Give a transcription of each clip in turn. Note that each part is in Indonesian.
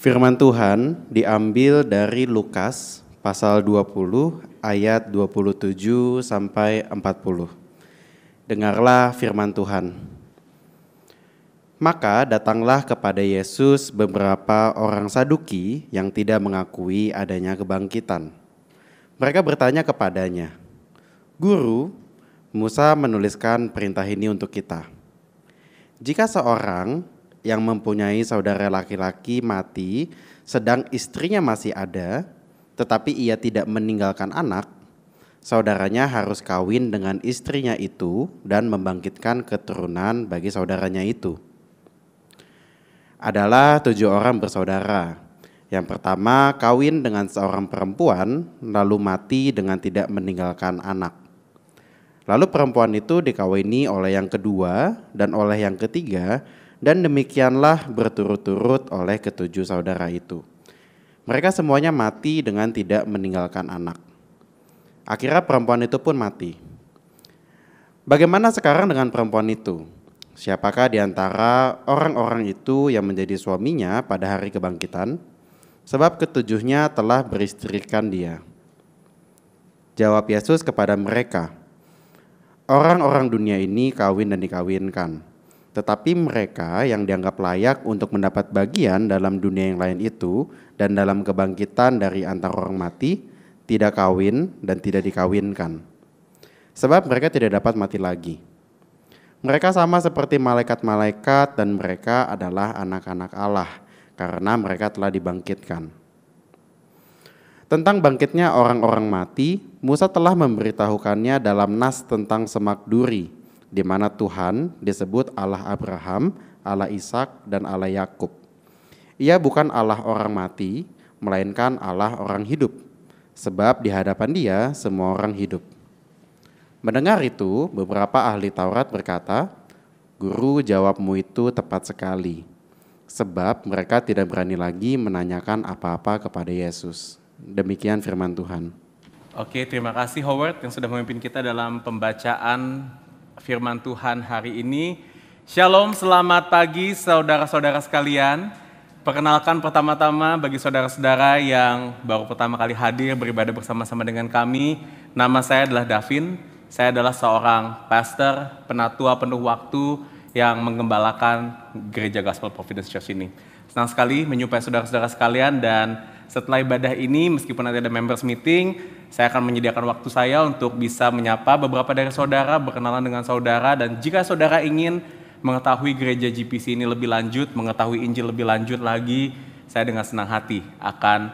Firman Tuhan diambil dari Lukas pasal 20 ayat 27 sampai 40. Dengarlah firman Tuhan. Maka datanglah kepada Yesus beberapa orang Saduki yang tidak mengakui adanya kebangkitan. Mereka bertanya kepadanya, "Guru, Musa menuliskan perintah ini untuk kita. Jika seorang yang mempunyai saudara laki-laki mati sedang istrinya masih ada, tetapi ia tidak meninggalkan anak, saudaranya harus kawin dengan istrinya itu dan membangkitkan keturunan bagi saudaranya itu. Adalah 7 orang bersaudara. Yang pertama kawin dengan seorang perempuan, lalu mati dengan tidak meninggalkan anak. Lalu perempuan itu dikawini oleh yang kedua dan oleh yang ketiga, dan demikianlah berturut-turut oleh ke-7 saudara itu. Mereka semuanya mati dengan tidak meninggalkan anak. Akhirnya perempuan itu pun mati. Bagaimana sekarang dengan perempuan itu? Siapakah di antara orang-orang itu yang menjadi suaminya pada hari kebangkitan? Sebab ke-7-nya telah beristrikan dia." Jawab Yesus kepada mereka, "Orang-orang dunia ini kawin dan dikawinkan. Tetapi mereka yang dianggap layak untuk mendapat bagian dalam dunia yang lain itu dan dalam kebangkitan dari antara orang mati, tidak kawin dan tidak dikawinkan. Sebab mereka tidak dapat mati lagi. Mereka sama seperti malaikat-malaikat dan mereka adalah anak-anak Allah karena mereka telah dibangkitkan." Tentang bangkitnya orang-orang mati, Musa telah memberitahukannya dalam nas tentang semak duri, di mana Tuhan disebut Allah Abraham, Allah Ishak, dan Allah Yakub. Ia bukan Allah orang mati, melainkan Allah orang hidup, sebab di hadapan Dia semua orang hidup. Mendengar itu, beberapa ahli Taurat berkata, "Guru, jawabmu itu tepat sekali." Sebab mereka tidak berani lagi menanyakan apa-apa kepada Yesus. Demikian firman Tuhan. Oke, terima kasih Howard yang sudah memimpin kita dalam pembacaan firman Tuhan hari ini. Shalom, selamat pagi saudara-saudara sekalian. Perkenalkan pertama-tama bagi saudara-saudara yang baru pertama kali hadir beribadah bersama-sama dengan kami. Nama saya adalah Davin. Saya adalah seorang pastor, penatua penuh waktu yang menggembalakan Gereja Gospel Providence Church ini. Senang sekali menyumpai saudara-saudara sekalian, dan setelah ibadah ini, meskipun nanti ada members meeting, saya akan menyediakan waktu saya untuk bisa menyapa beberapa dari saudara, berkenalan dengan saudara, dan jika saudara ingin mengetahui gereja GPC ini lebih lanjut, mengetahui Injil lebih lanjut lagi, saya dengan senang hati akan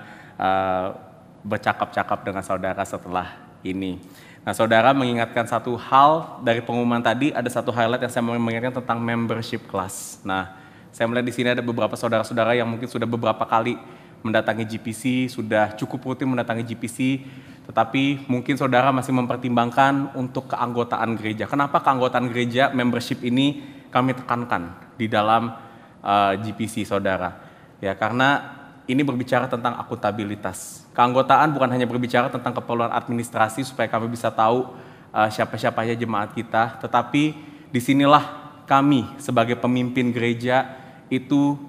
bercakap-cakap dengan saudara setelah ini. Nah, saudara, mengingatkan satu hal dari pengumuman tadi, ada satu highlight yang saya mau mengingatkan tentang membership class. Nah, saya melihat di sini ada beberapa saudara-saudara yang mungkin sudah beberapa kali mendatangi GPC, sudah cukup rutin mendatangi GPC, tetapi mungkin saudara masih mempertimbangkan untuk keanggotaan gereja. Kenapa keanggotaan gereja, membership ini kami tekankan di dalam GPC, saudara? Ya, karena ini berbicara tentang akuntabilitas. Keanggotaan bukan hanya berbicara tentang keperluan administrasi supaya kami bisa tahu siapa-siapa aja jemaat kita, tetapi disinilah kami sebagai pemimpin gereja itu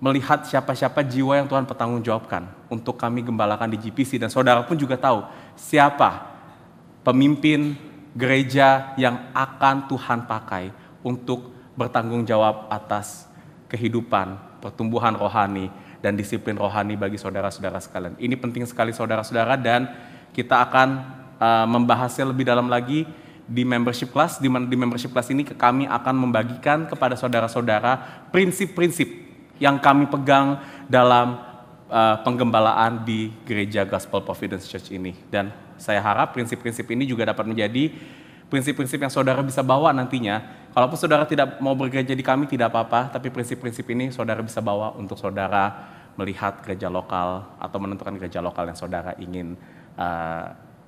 melihat siapa-siapa jiwa yang Tuhan pertanggungjawabkan untuk kami gembalakan di GPC, dan saudara pun juga tahu siapa pemimpin gereja yang akan Tuhan pakai untuk bertanggung jawab atas kehidupan, pertumbuhan rohani, dan disiplin rohani bagi saudara-saudara sekalian. Ini penting sekali saudara-saudara, dan kita akan membahasnya lebih dalam lagi di membership class, di mana di membership class ini kami akan membagikan kepada saudara-saudara prinsip-prinsip yang kami pegang dalam penggembalaan di Gereja Gospel Providence Church ini. Dan saya harap prinsip-prinsip ini juga dapat menjadi prinsip-prinsip yang saudara bisa bawa nantinya. Kalaupun saudara tidak mau bergereja di kami, tidak apa-apa, tapi prinsip-prinsip ini saudara bisa bawa untuk saudara melihat gereja lokal atau menentukan gereja lokal yang saudara ingin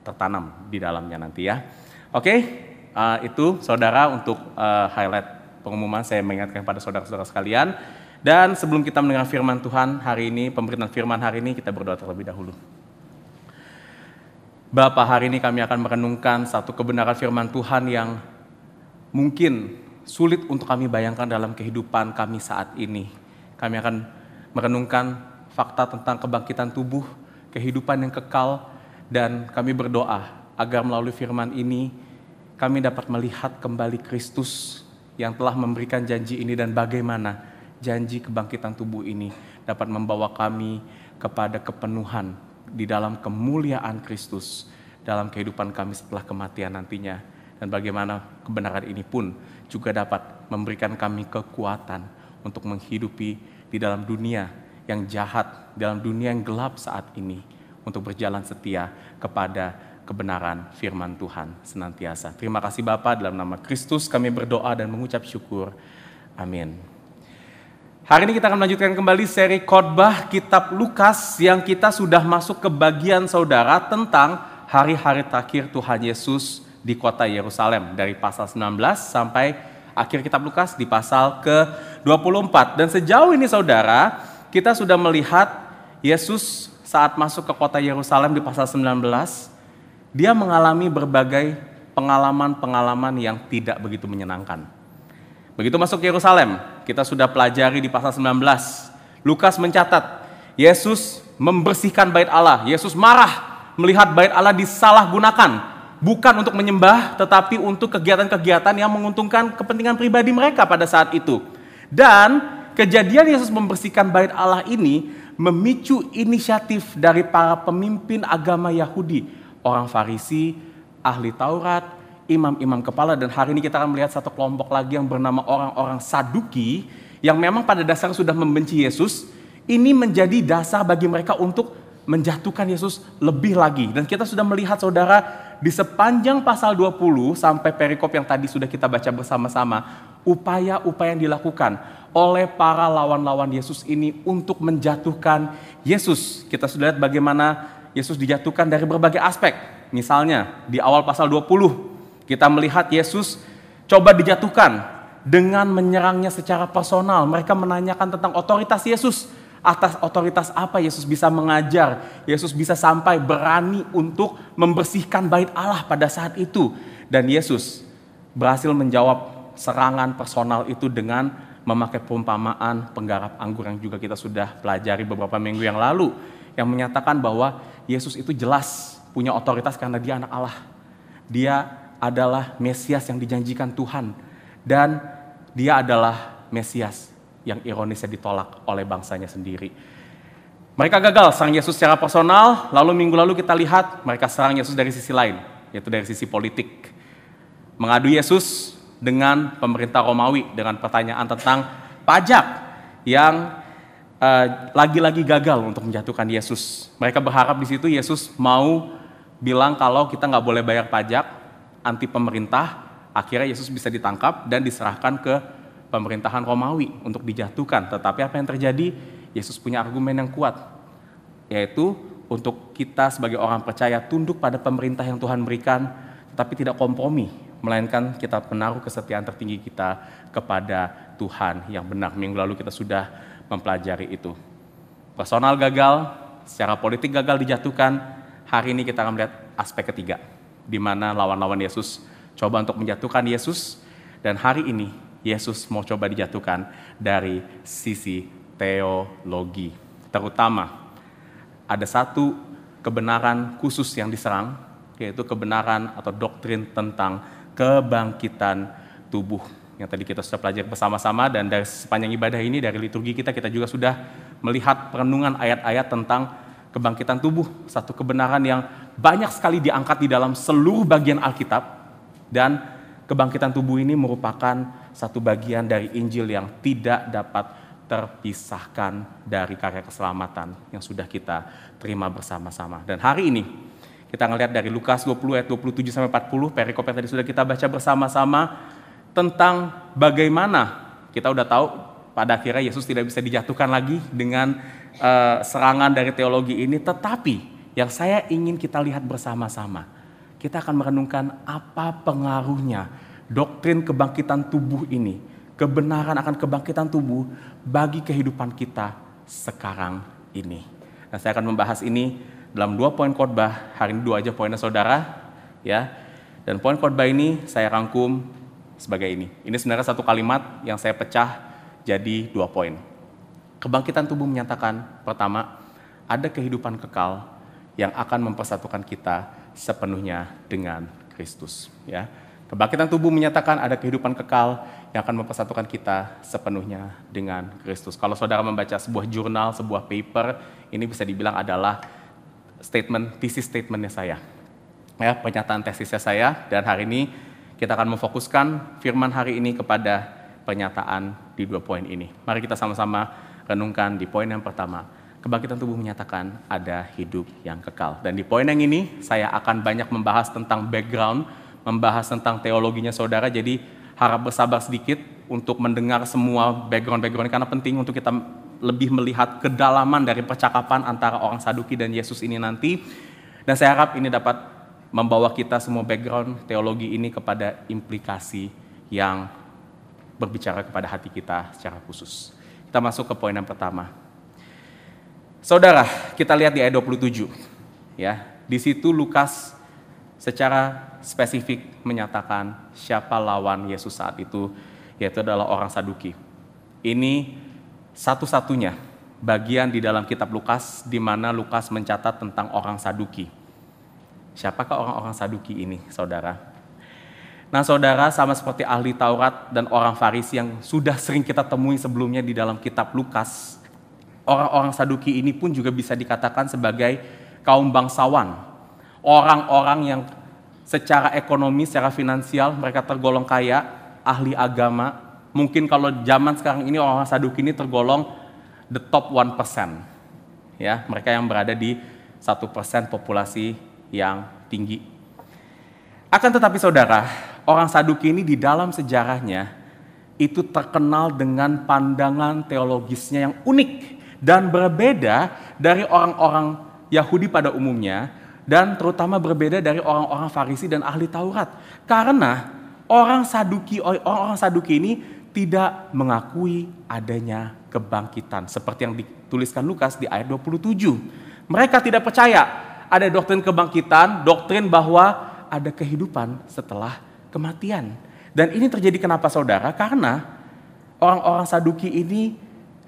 tertanam di dalamnya nanti ya. Oke, itu saudara untuk highlight pengumuman, saya mengingatkan pada saudara-saudara sekalian. Dan sebelum kita mendengar firman Tuhan hari ini, pemberitaan firman hari ini, kita berdoa terlebih dahulu. Bapa, hari ini kami akan merenungkan satu kebenaran firman Tuhan yang mungkin sulit untuk kami bayangkan dalam kehidupan kami saat ini. Kami akan merenungkan fakta tentang kebangkitan tubuh, kehidupan yang kekal, dan kami berdoa agar melalui firman ini kami dapat melihat kembali Kristus yang telah memberikan janji ini dan bagaimana janji kebangkitan tubuh ini dapat membawa kami kepada kepenuhan di dalam kemuliaan Kristus dalam kehidupan kami setelah kematian nantinya, dan bagaimana kebenaran ini pun juga dapat memberikan kami kekuatan untuk menghidupi di dalam dunia yang jahat, dalam dunia yang gelap saat ini, untuk berjalan setia kepada kebenaran firman Tuhan senantiasa. Terima kasih Bapa, dalam nama Kristus kami berdoa dan mengucap syukur. Amin. Hari ini kita akan melanjutkan kembali seri khotbah kitab Lukas yang kita sudah masuk ke bagian saudara tentang hari-hari terakhir Tuhan Yesus di kota Yerusalem, dari pasal 19 sampai akhir kitab Lukas di pasal ke-24. Dan sejauh ini saudara, kita sudah melihat Yesus saat masuk ke kota Yerusalem di pasal 19, dia mengalami berbagai pengalaman-pengalaman yang tidak begitu menyenangkan. Begitu masuk ke Yerusalem, kita sudah pelajari di pasal 19. Lukas mencatat, Yesus membersihkan bait Allah. Yesus marah melihat bait Allah disalahgunakan, bukan untuk menyembah, tetapi untuk kegiatan-kegiatan yang menguntungkan kepentingan pribadi mereka pada saat itu. Dan kejadian Yesus membersihkan bait Allah ini memicu inisiatif dari para pemimpin agama Yahudi, orang Farisi, ahli Taurat, imam-imam kepala, dan hari ini kita akan melihat satu kelompok lagi yang bernama orang-orang Saduki yang memang pada dasarnya sudah membenci Yesus. Ini menjadi dasar bagi mereka untuk menjatuhkan Yesus lebih lagi. Dan kita sudah melihat saudara di sepanjang pasal 20 sampai perikop yang tadi sudah kita baca bersama-sama, upaya-upaya yang dilakukan oleh para lawan-lawan Yesus ini untuk menjatuhkan Yesus. Kita sudah lihat bagaimana Yesus dijatuhkan dari berbagai aspek. Misalnya di awal pasal 20 kita melihat Yesus coba dijatuhkan dengan menyerangnya secara personal. Mereka menanyakan tentang otoritas Yesus. Atas otoritas apa Yesus bisa mengajar, Yesus bisa sampai berani untuk membersihkan bait Allah pada saat itu. Dan Yesus berhasil menjawab serangan personal itu dengan memakai perumpamaan penggarap anggur yang juga kita sudah pelajari beberapa minggu yang lalu, yang menyatakan bahwa Yesus itu jelas punya otoritas karena dia anak Allah. Dia adalah Mesias yang dijanjikan Tuhan, dan dia adalah Mesias yang ironisnya ditolak oleh bangsanya sendiri. Mereka gagal serang Yesus secara personal, lalu minggu lalu kita lihat mereka serang Yesus dari sisi lain, yaitu dari sisi politik. Mengadu Yesus dengan pemerintah Romawi dengan pertanyaan tentang pajak yang lagi-lagi gagal untuk menjatuhkan Yesus. Mereka berharap di situ Yesus mau bilang kalau kita nggak boleh bayar pajak, anti pemerintah. Akhirnya Yesus bisa ditangkap dan diserahkan ke pemerintahan Romawi untuk dijatuhkan. Tetapi apa yang terjadi? Yesus punya argumen yang kuat, yaitu untuk kita sebagai orang percaya tunduk pada pemerintah yang Tuhan berikan, tetapi tidak kompromi, melainkan kita menaruh kesetiaan tertinggi kita kepada Tuhan yang benar. Minggu lalu kita sudah mempelajari itu. Personal gagal, secara politik gagal dijatuhkan. Hari ini kita akan melihat aspek ketiga, di mana lawan-lawan Yesus coba untuk menjatuhkan Yesus, dan hari ini Yesus mau coba dijatuhkan dari sisi teologi. Terutama ada satu kebenaran khusus yang diserang, yaitu kebenaran atau doktrin tentang kebangkitan tubuh yang tadi kita sudah pelajari bersama-sama. Dan dari sepanjang ibadah ini, dari liturgi kita juga sudah melihat perenungan ayat-ayat tentang kebangkitan tubuh, satu kebenaran yang banyak sekali diangkat di dalam seluruh bagian Alkitab, dan kebangkitan tubuh ini merupakan satu bagian dari Injil yang tidak dapat terpisahkan dari karya keselamatan yang sudah kita terima bersama-sama. Dan hari ini kita ngelihat dari Lukas 20 ayat 27 sampai 40, perikop yang tadi sudah kita baca bersama-sama, tentang bagaimana kita udah tahu pada akhirnya Yesus tidak bisa dijatuhkan lagi dengan serangan dari teologi ini. Tetapi yang saya ingin kita lihat bersama-sama, kita akan merenungkan apa pengaruhnya doktrin kebangkitan tubuh ini, kebenaran akan kebangkitan tubuh bagi kehidupan kita sekarang ini. Nah, saya akan membahas ini dalam 2 poin khotbah. Hari ini 2 aja poinnya saudara, ya. Dan poin khotbah ini saya rangkum sebagai ini. Ini sebenarnya satu kalimat yang saya pecah jadi 2 poin. Kebangkitan tubuh menyatakan, pertama, ada kehidupan kekal yang akan mempersatukan kita sepenuhnya dengan Kristus. Ya. Kebangkitan tubuh menyatakan ada kehidupan kekal yang akan mempersatukan kita sepenuhnya dengan Kristus. Kalau saudara membaca sebuah jurnal, sebuah paper, ini bisa dibilang adalah thesis statementnya saya. Ya, pernyataan tesisnya saya, dan hari ini kita akan memfokuskan firman hari ini kepada pernyataan di 2 poin ini. Mari kita sama-sama renungkan di poin yang pertama. Kebangkitan tubuh menyatakan ada hidup yang kekal. Dan di poin yang ini saya akan banyak membahas tentang background, membahas tentang teologinya saudara, jadi harap bersabar sedikit untuk mendengar semua background karena penting untuk kita lebih melihat kedalaman dari percakapan antara orang Saduki dan Yesus ini nanti. Dan saya harap ini dapat membawa kita semua background teologi ini kepada implikasi yang berbicara kepada hati kita secara khusus. Kita masuk ke poin yang pertama. Saudara, kita lihat di ayat 27. Ya, di situ Lukas secara spesifik menyatakan siapa lawan Yesus saat itu, yaitu adalah orang Saduki. Ini satu-satunya bagian di dalam kitab Lukas di mana Lukas mencatat tentang orang Saduki. Siapakah orang-orang Saduki ini, saudara? Nah, saudara, sama seperti ahli Taurat dan orang Farisi yang sudah sering kita temui sebelumnya di dalam kitab Lukas, orang-orang Saduki ini pun juga bisa dikatakan sebagai kaum bangsawan. Orang-orang yang secara ekonomi, secara finansial mereka tergolong kaya, ahli agama. Mungkin kalau zaman sekarang ini orang-orang Saduki ini tergolong the top 1%. Ya, mereka yang berada di 1% populasi yang tinggi. Akan tetapi saudara, orang Saduki ini di dalam sejarahnya itu terkenal dengan pandangan teologisnya yang unik dan berbeda dari orang-orang Yahudi pada umumnya, dan terutama berbeda dari orang-orang Farisi dan ahli Taurat. Karena orang Saduki ini tidak mengakui adanya kebangkitan. Seperti yang dituliskan Lukas di ayat 27. Mereka tidak percaya ada doktrin kebangkitan, doktrin bahwa ada kehidupan setelah kematian. Dan ini terjadi kenapa saudara? Karena orang-orang Saduki ini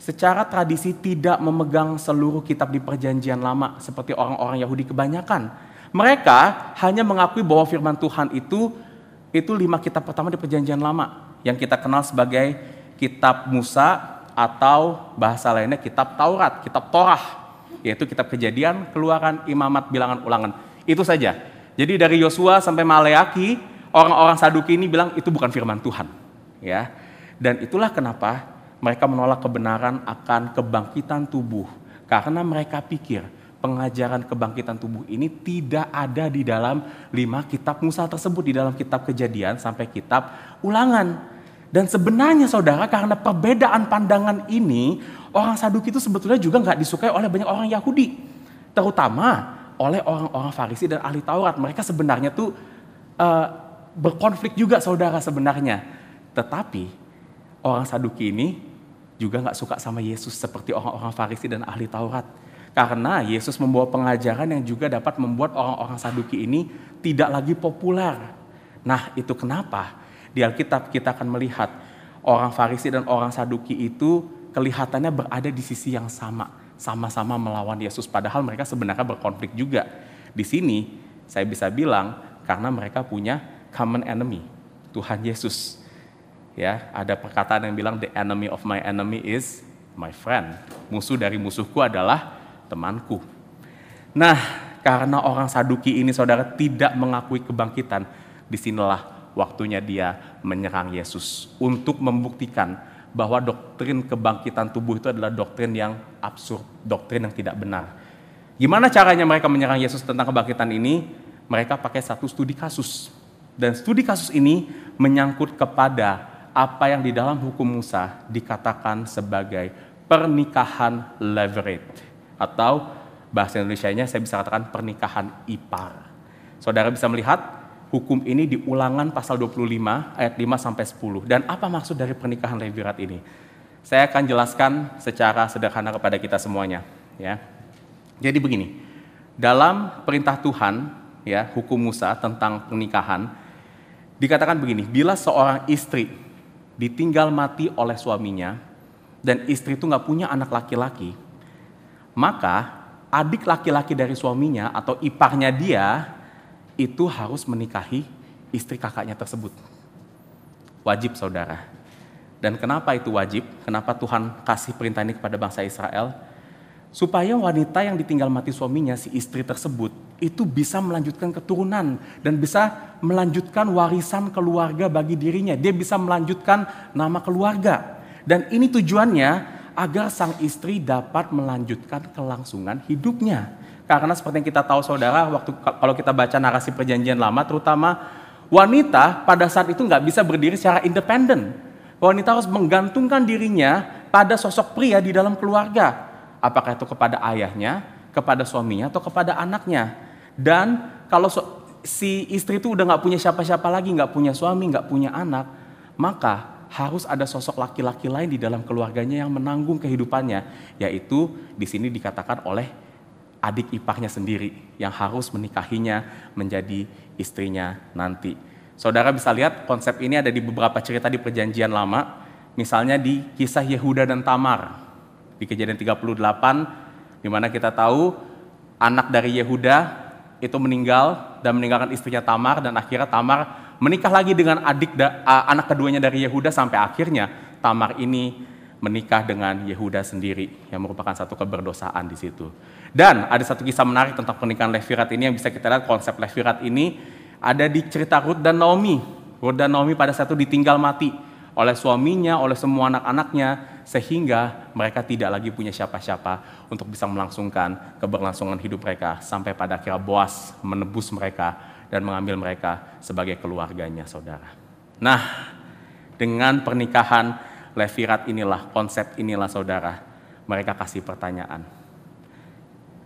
secara tradisi tidak memegang seluruh kitab di perjanjian lama seperti orang-orang Yahudi kebanyakan. Mereka hanya mengakui bahwa firman Tuhan itu 5 kitab pertama di perjanjian lama yang kita kenal sebagai kitab Musa atau bahasa lainnya kitab Taurat, kitab Torah, yaitu kitab Kejadian, Keluaran, Imamat, Bilangan, Ulangan. Itu saja. Jadi dari Yosua sampai Maleaki, orang-orang Saduki ini bilang itu bukan firman Tuhan, ya. Dan itulah kenapa mereka menolak kebenaran akan kebangkitan tubuh, karena mereka pikir pengajaran kebangkitan tubuh ini tidak ada di dalam 5 kitab Musa tersebut, di dalam kitab Kejadian sampai kitab Ulangan. Dan sebenarnya saudara, karena perbedaan pandangan ini, orang Saduki itu sebetulnya juga nggak disukai oleh banyak orang Yahudi, terutama oleh orang-orang Farisi dan ahli Taurat. Mereka sebenarnya tuh berkonflik juga saudara sebenarnya. Tetapi orang Saduki ini juga nggak suka sama Yesus seperti orang-orang Farisi dan ahli Taurat. Karena Yesus membawa pengajaran yang juga dapat membuat orang-orang Saduki ini tidak lagi populer. Nah, itu kenapa di Alkitab kita akan melihat orang Farisi dan orang Saduki itu kelihatannya berada di sisi yang sama-sama melawan Yesus. Padahal mereka sebenarnya berkonflik juga. Di sini saya bisa bilang karena mereka punya common enemy, Tuhan Yesus. Ya, ada perkataan yang bilang the enemy of my enemy is my friend. Musuh dari musuhku adalah temanku. Nah, karena orang Saduki ini saudara tidak mengakui kebangkitan, disinilah waktunya dia menyerang Yesus untuk membuktikan bahwa doktrin kebangkitan tubuh itu adalah doktrin yang absurd, doktrin yang tidak benar. Gimana caranya mereka menyerang Yesus tentang kebangkitan ini? Mereka pakai satu studi kasus. Dan studi kasus ini menyangkut kepada apa yang di dalam hukum Musa dikatakan sebagai pernikahan levirate, atau bahasa Indonesianya saya bisa katakan pernikahan ipar. Saudara bisa melihat hukum ini di Ulangan pasal 25 ayat 5 sampai 10. Dan apa maksud dari pernikahan levirate ini? Saya akan jelaskan secara sederhana kepada kita semuanya, ya. Jadi begini, dalam perintah Tuhan, ya, hukum Musa tentang pernikahan dikatakan begini, bila seorang istri ditinggal mati oleh suaminya, dan istri itu nggak punya anak laki-laki, maka adik laki-laki dari suaminya atau iparnya dia itu harus menikahi istri kakaknya tersebut. Wajib, saudara. Dan kenapa itu wajib? Kenapa Tuhan kasih perintah ini kepada bangsa Israel? Supaya wanita yang ditinggal mati suaminya, si istri tersebut, itu bisa melanjutkan keturunan dan bisa melanjutkan warisan keluarga bagi dirinya. Dia bisa melanjutkan nama keluarga. Dan ini tujuannya agar sang istri dapat melanjutkan kelangsungan hidupnya. Karena seperti yang kita tahu, saudara, kalau kita baca narasi perjanjian lama, terutama wanita pada saat itu nggak bisa berdiri secara independen. Wanita harus menggantungkan dirinya pada sosok pria di dalam keluarga. Apakah itu kepada ayahnya, kepada suaminya, atau kepada anaknya. Dan kalau si istri itu udah nggak punya siapa-siapa lagi, nggak punya suami, nggak punya anak, maka harus ada sosok laki-laki lain di dalam keluarganya yang menanggung kehidupannya, yaitu di sini dikatakan oleh adik iparnya sendiri yang harus menikahinya menjadi istrinya nanti. Saudara bisa lihat konsep ini ada di beberapa cerita di Perjanjian Lama, misalnya di kisah Yehuda dan Tamar. Di Kejadian 38, di mana kita tahu anak dari Yehuda itu meninggal dan meninggalkan istrinya Tamar, dan akhirnya Tamar menikah lagi dengan anak keduanya dari Yehuda, sampai akhirnya Tamar ini menikah dengan Yehuda sendiri, yang merupakan satu keberdosaan di situ. Dan ada satu kisah menarik tentang pernikahan Levirat ini yang bisa kita lihat. Konsep Levirat ini ada di cerita Rut dan Naomi. Rut dan Naomi pada saat itu ditinggal mati oleh suaminya, oleh semua anak-anaknya, sehingga mereka tidak lagi punya siapa-siapa untuk bisa melangsungkan keberlangsungan hidup mereka, sampai pada akhirnya Boas menebus mereka dan mengambil mereka sebagai keluarganya, saudara. Nah, dengan pernikahan Levirat inilah, konsep inilah, saudara, mereka kasih pertanyaan.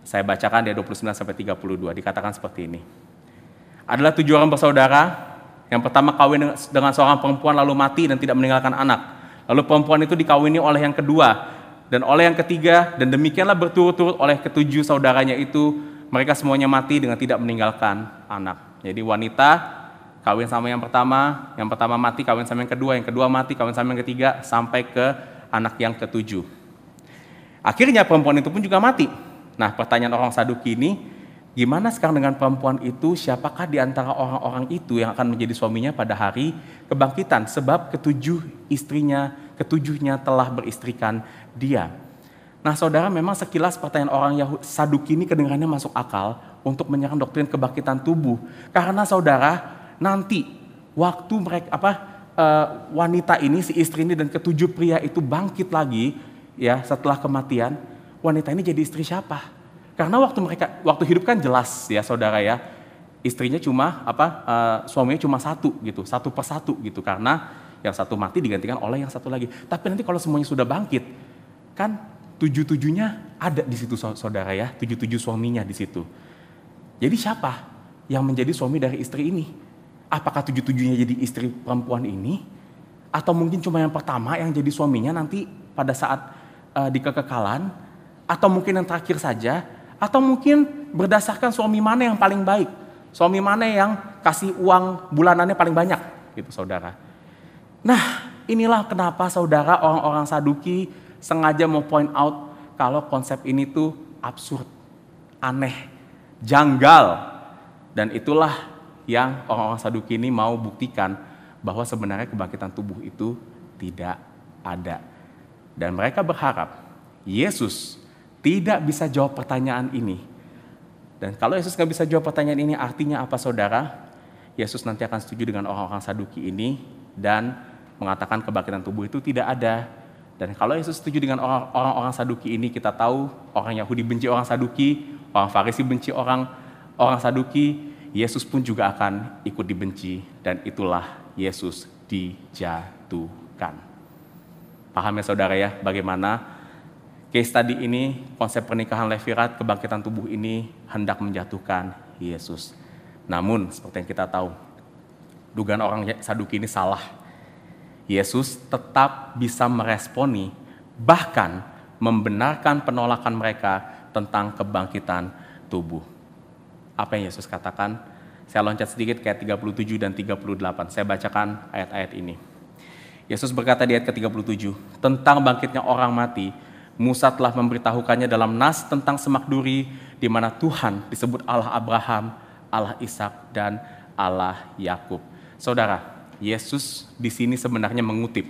Saya bacakan di 29-32, dikatakan seperti ini. Adalah 7 orang bersaudara. Yang pertama kawin dengan seorang perempuan lalu mati dan tidak meninggalkan anak. Lalu perempuan itu dikawini oleh yang kedua dan oleh yang ketiga, dan demikianlah berturut-turut oleh ketujuh saudaranya itu, mereka semuanya mati dengan tidak meninggalkan anak. Jadi wanita kawin sama yang pertama mati, kawin sama yang kedua mati, kawin sama yang ketiga, sampai ke anak yang ketujuh. Akhirnya perempuan itu pun juga mati. Nah, pertanyaan orang Saduki ini, gimana sekarang dengan perempuan itu? Siapakah di antara orang-orang itu yang akan menjadi suaminya pada hari kebangkitan? Sebab ketujuhnya telah beristrikan dia. Nah, saudara, memang sekilas pertanyaan orang Saduki ini kedengarannya masuk akal untuk menyerang doktrin kebangkitan tubuh. Karena saudara, nanti waktu wanita ini, si istri ini dan ketujuh pria itu bangkit lagi, ya, setelah kematian, wanita ini jadi istri siapa? Karena waktu hidup kan jelas, ya saudara, ya, istrinya cuma suaminya cuma satu persatu gitu, karena yang satu mati digantikan oleh yang satu lagi. Tapi nanti kalau semuanya sudah bangkit, kan 7-7-nya ada di situ, saudara, ya, 7-7 suaminya di situ. Jadi siapa yang menjadi suami dari istri ini? Apakah 7-7-nya jadi istri perempuan ini? Atau mungkin cuma yang pertama yang jadi suaminya nanti pada saat di kekekalan? Atau mungkin yang terakhir saja? Atau mungkin berdasarkan suami mana yang paling baik? Suami mana yang kasih uang bulanannya paling banyak? Gitu, saudara. Nah, inilah kenapa, saudara, orang-orang Saduki sengaja mau point out kalau konsep ini tuh absurd, aneh, janggal. Dan itulah yang orang-orang Saduki ini mau buktikan, bahwa sebenarnya kebangkitan tubuh itu tidak ada. Dan mereka berharap Yesus tidak bisa jawab pertanyaan ini. Dan kalau Yesus nggak bisa jawab pertanyaan ini, artinya apa, saudara? Yesus nanti akan setuju dengan orang-orang Saduki ini dan mengatakan kebangkitan tubuh itu tidak ada. Dan kalau Yesus setuju dengan orang-orang Saduki ini, kita tahu orang Yahudi benci orang Saduki, orang Farisi benci orang Saduki, Yesus pun juga akan ikut dibenci, dan itulah Yesus dijatuhkan. Paham ya, saudara, ya, bagaimana case tadi ini, konsep pernikahan Levirat, kebangkitan tubuh ini hendak menjatuhkan Yesus. Namun, seperti yang kita tahu, dugaan orang Saduki ini salah. Yesus tetap bisa meresponi, bahkan membenarkan penolakan mereka tentang kebangkitan tubuh. Apa yang Yesus katakan? Saya loncat sedikit ke ayat 37 dan 38. Saya bacakan ayat-ayat ini. Yesus berkata di ayat ke-37, tentang bangkitnya orang mati, Musa telah memberitahukannya dalam nas tentang semak duri, di mana Tuhan disebut Allah Abraham, Allah Ishak, dan Allah Yakub. Saudara, Yesus di sini sebenarnya mengutip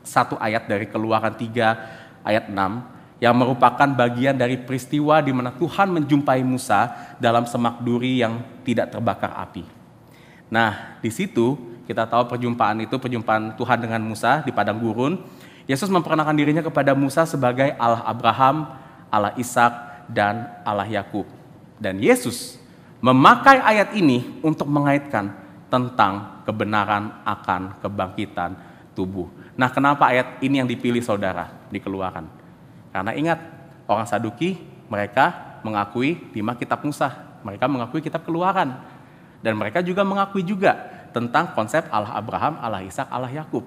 satu ayat dari Keluaran 3 ayat 6 yang merupakan bagian dari peristiwa di mana Tuhan menjumpai Musa dalam semak duri yang tidak terbakar api. Nah, di situ kita tahu perjumpaan Tuhan dengan Musa di padang gurun. Yesus memperkenalkan dirinya kepada Musa sebagai Allah Abraham, Allah Ishak, dan Allah Yakub. Dan Yesus memakai ayat ini untuk mengaitkan tentang kebenaran akan kebangkitan tubuh. Nah, kenapa ayat ini yang dipilih saudara dikeluarkan? Karena ingat, orang Saduki mereka mengakui 5 kitab Musa, mereka mengakui kitab Keluaran, dan mereka juga mengakui juga tentang konsep Allah Abraham, Allah Ishak, Allah Yakub.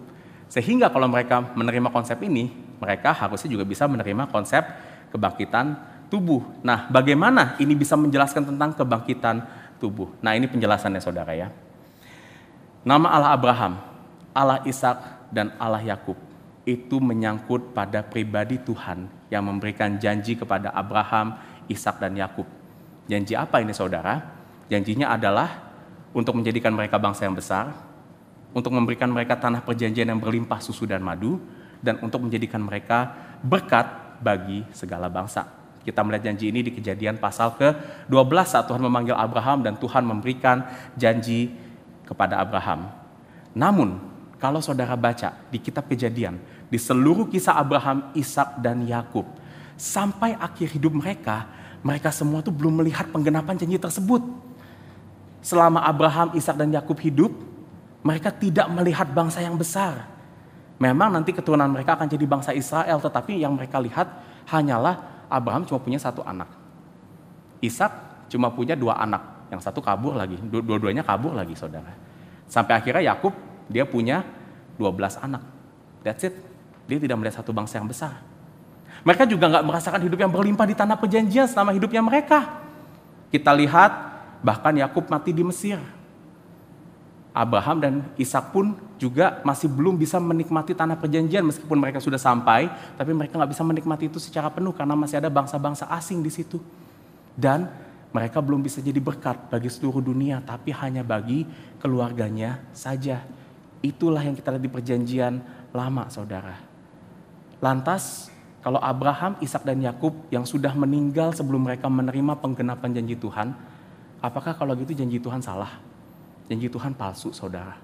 Sehingga kalau mereka menerima konsep ini, mereka harusnya juga bisa menerima konsep kebangkitan tubuh. Nah, bagaimana ini bisa menjelaskan tentang kebangkitan tubuh? Nah, ini penjelasannya saudara ya. Nama Allah Abraham, Allah Ishak, dan Allah Yakub itu menyangkut pada pribadi Tuhan yang memberikan janji kepada Abraham, Ishak, dan Yakub. Janji apa ini saudara? Janjinya adalah untuk menjadikan mereka bangsa yang besar, untuk memberikan mereka tanah perjanjian yang berlimpah susu dan madu, dan untuk menjadikan mereka berkat bagi segala bangsa. Kita melihat janji ini di Kejadian pasal ke-12 saat Tuhan memanggil Abraham dan Tuhan memberikan janji kepada Abraham. Namun, kalau saudara baca di kitab Kejadian, di seluruh kisah Abraham, Ishak, dan Yakub, sampai akhir hidup mereka semua tuh belum melihat penggenapan janji tersebut. Selama Abraham, Ishak, dan Yakub hidup, mereka tidak melihat bangsa yang besar. Memang nanti keturunan mereka akan jadi bangsa Israel, tetapi yang mereka lihat hanyalah Abraham cuma punya 1 anak. Ishak cuma punya 2 anak, yang satu kabur lagi, dua-duanya kabur lagi saudara. Sampai akhirnya Yakub dia punya 12 anak. That's it. Dia tidak melihat satu bangsa yang besar. Mereka juga nggak merasakan hidup yang berlimpah di tanah perjanjian selama hidupnya mereka. Kita lihat bahkan Yakub mati di Mesir. Abraham dan Ishak pun juga masih belum bisa menikmati tanah perjanjian meskipun mereka sudah sampai, tapi mereka nggak bisa menikmati itu secara penuh karena masih ada bangsa-bangsa asing di situ. Dan mereka belum bisa jadi berkat bagi seluruh dunia, tapi hanya bagi keluarganya saja. Itulah yang kita lihat di perjanjian lama, saudara. Lantas, kalau Abraham, Ishak, dan Yakub yang sudah meninggal sebelum mereka menerima penggenapan janji Tuhan, apakah kalau gitu janji Tuhan salah? Janji Tuhan palsu, saudara.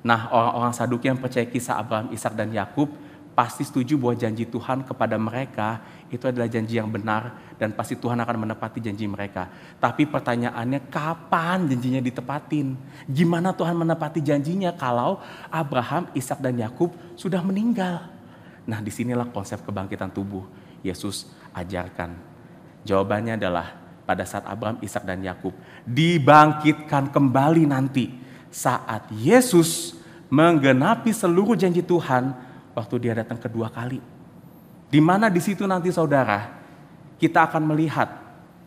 Nah, orang-orang Saduki yang percaya kisah Abraham, Ishak, dan Yakub pasti setuju bahwa janji Tuhan kepada mereka itu adalah janji yang benar dan pasti Tuhan akan menepati janji mereka. Tapi pertanyaannya, kapan janjinya ditepatin? Gimana Tuhan menepati janjinya kalau Abraham, Ishak, dan Yakub sudah meninggal? Nah, disinilah konsep kebangkitan tubuh Yesus ajarkan. Jawabannya adalah pada saat Abraham, Ishak, dan Yakub dibangkitkan kembali nanti saat Yesus menggenapi seluruh janji Tuhan waktu dia datang kedua kali. Di mana di situ nanti saudara, kita akan melihat